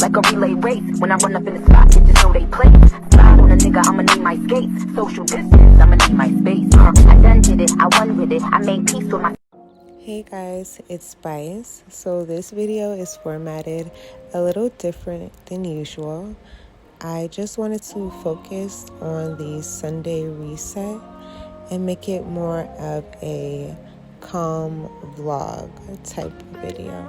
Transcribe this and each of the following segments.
like a relay race. When I run up in the spot, bitches know they place. Slide on a nigga, I'ma need my skates. Social distance, I'ma need my space. I done did it, I won with it. I made peace with my... Hey guys, it's Spice. So this video is formatted a little different than usual. I just wanted to focus on the Sunday reset and make it more of a calm vlog type video.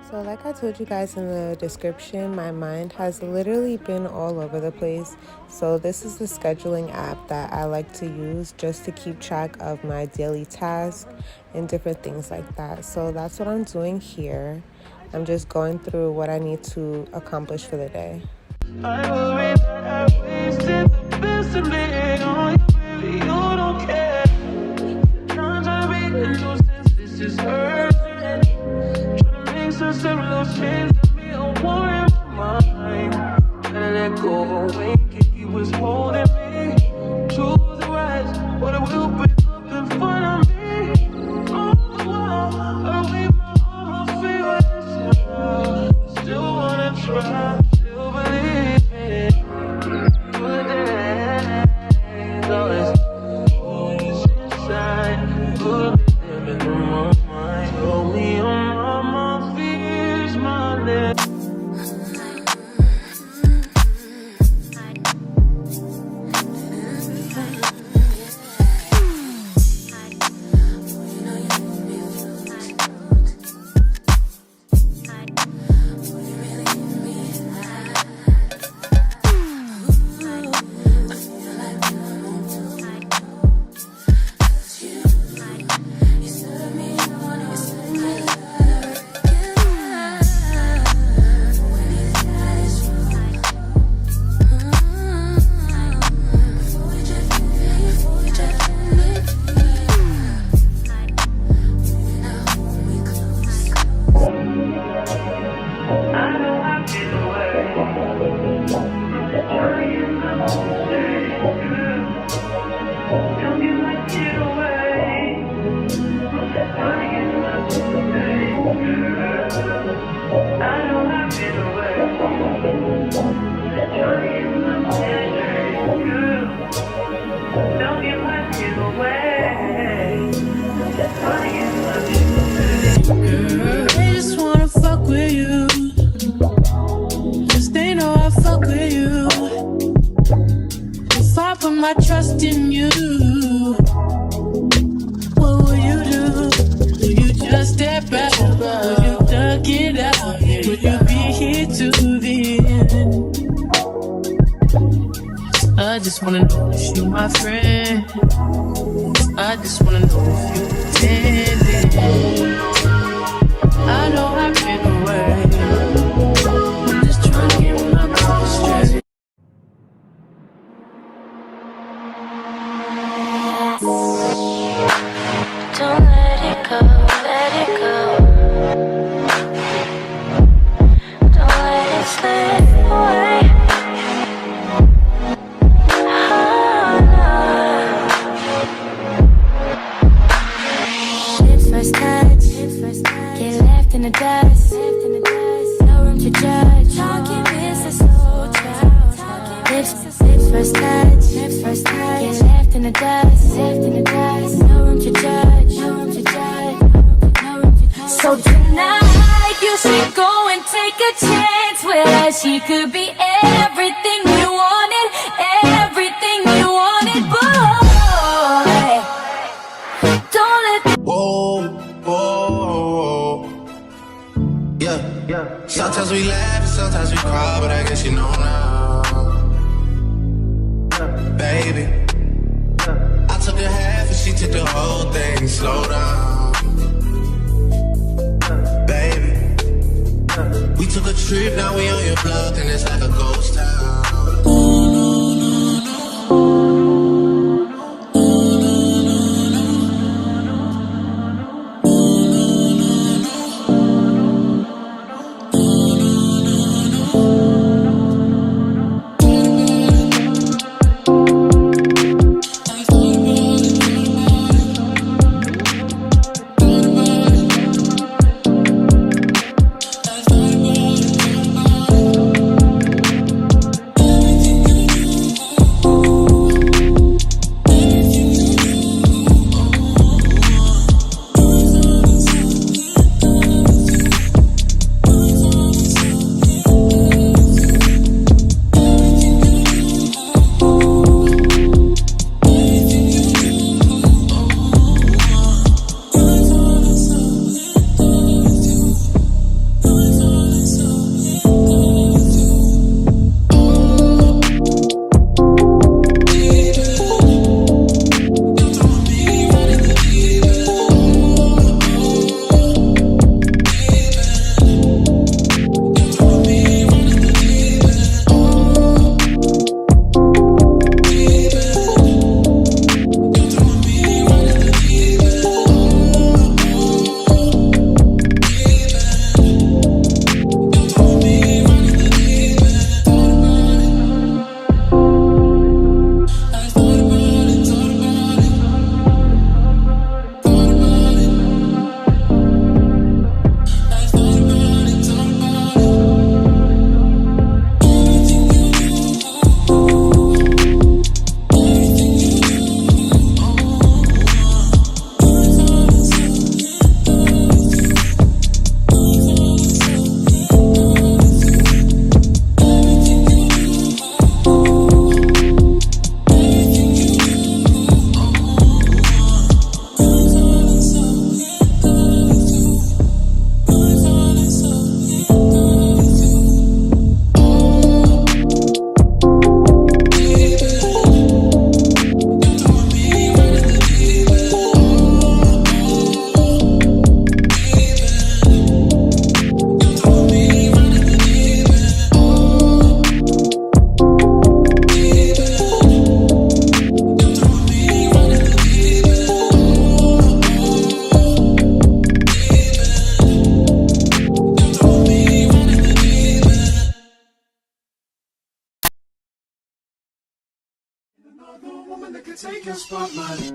So like I told you guys in the description, my mind has literally been all over the place. So this is the scheduling app that I like to use just to keep track of my daily tasks and different things like that. So that's what I'm doing here. I'm just going through what I need to accomplish for the day. My trust in you. What will you do? Will you just step back? Will you duck it out? Will you be here to the end? I just wanna know if you my friend. I just wanna know if you pretending. I know I've been away. I'm just trying to get my mind straight. Don't let it go, let it go. Don't let it slip away. Oh, no. Lips first touch, get left in the dust. No room to judge. Talking is a slow child. Lips first touch, get left in the dust. No room to judge. So tonight you should go and take a chance with her. She could be everything you wanted, boy. Don't let the whoa. Yeah. Sometimes we laugh and sometimes we cry, but I guess you know now, baby. I took a half and she took the whole thing. Slow down, baby. We took a trip, now we on your block and it's like a ghost town. take your spotlight.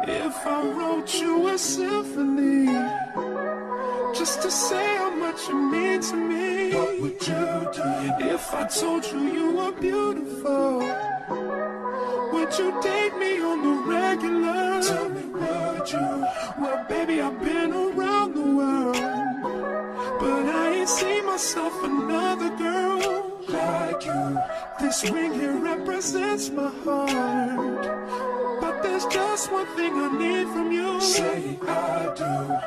If I wrote you a symphony, just to say how much you mean to me, what would you do? If I told you you were beautiful, would you date me on the regular? Tell me, would you? Well, baby, I've been around the world, but I ain't seen myself another girl like you. This ring here represents my heart, but there's just one thing I need from you. Say I do.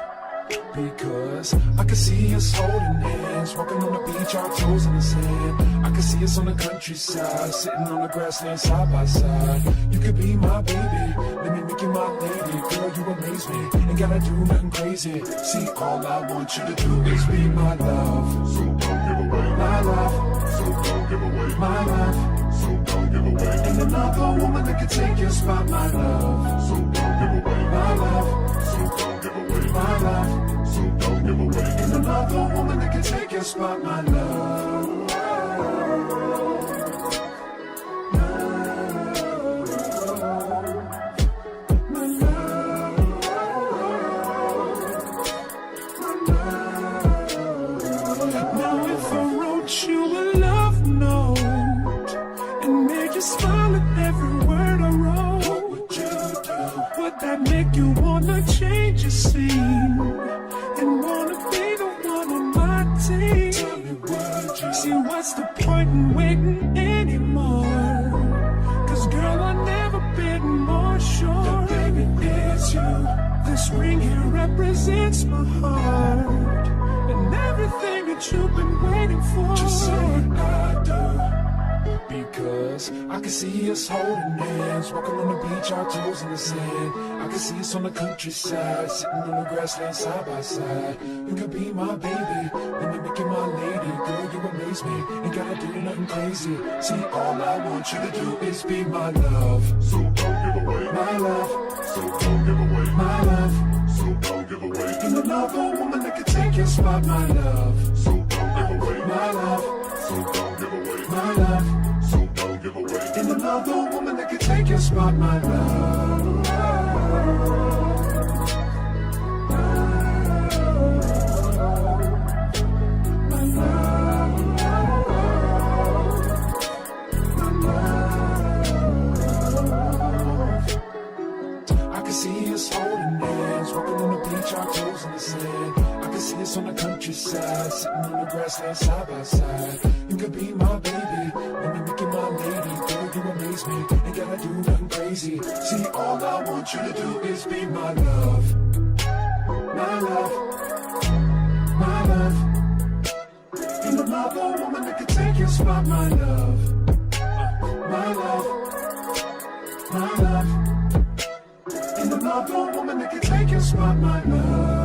Because I can see us holding hands, walking on the beach, our toes in the sand. I can see us on the countryside, sitting on the grassland side by side. You could be my baby, let me make you my lady. Girl, you amaze me, ain't gotta do nothing crazy. See, all I want you to do is be my love. So don't give away my love. So don't give away my love. So don't give away. Ain't another woman that can take your spot, my love. So don't give away my love. So don't give away my love. So don't give away. Ain't another woman that can take your spot, my love. Now if I wrote you a love note and made you smile at every word I wrote, what would you do? Would that make you wanna change your scene and wanna be the one on my team? Tell me, would you? See, what's the point in waiting anymore? Cause girl, I've never been more sure that baby it's you. This ring here represents my heart and everything that you've been waiting for. Just say I do. Because I can see us holding hands, walking on the beach, our toes in the sand. I can see us on the countryside, sitting on the grassland side by side. You could be my baby, let me make you my lady. Girl, you amaze me, ain't gotta do nothing crazy. See, all I want you to do is be my love. So don't give away my love. So don't give away my love. So don't give away. Ain't another woman that can take your spot, my love. So don't give away my love. So don't give away my love. So don't give away. Ain't another woman that can take your spot, my love. My love. I can see us holding hands, walking on the beach, our toes in the sand. I can see us on the countryside, sitting on the grassland side by side. You could be my baby, let me make you my lady. Girl, you amaze me, ain't gotta do nothing crazy. See, all I want you to do is be my love. My love. My love. Ain't another woman that can take your spot, my love. My love. My love. Ain't another woman that can take your spot, my love.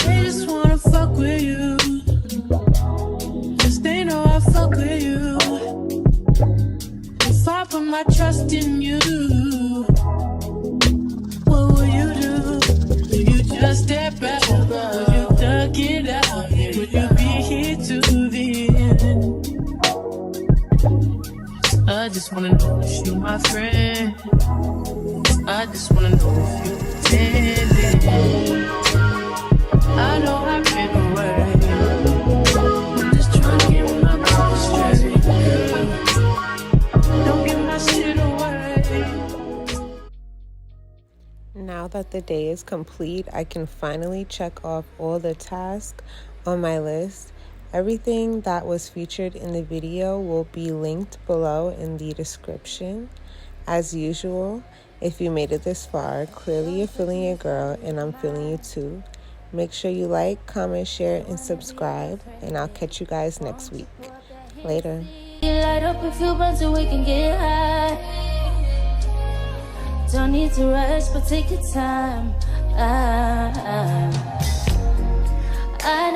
They just wanna fuck with you. Just they know I fuck with you. If I put my trust in you, what will you do? Will you just step back? Will you duck it out? Will you be here to the end? I just wanna know if you my friend. I just wanna know if you pretending. I know I've been away. I'm just trying to get my mind straight. Don't give my shit away. Now that the day is complete, I can finally check off all the tasks on my list. Everything that was featured in the video will be linked below in the description. As usual, if you made it this far, clearly you're feeling your girl and I'm feeling you too. Make sure you like, comment, share, and subscribe, and I'll catch you guys next week. Later. Light up a few blunts so we can get high. Don't need to rush, but take your time. I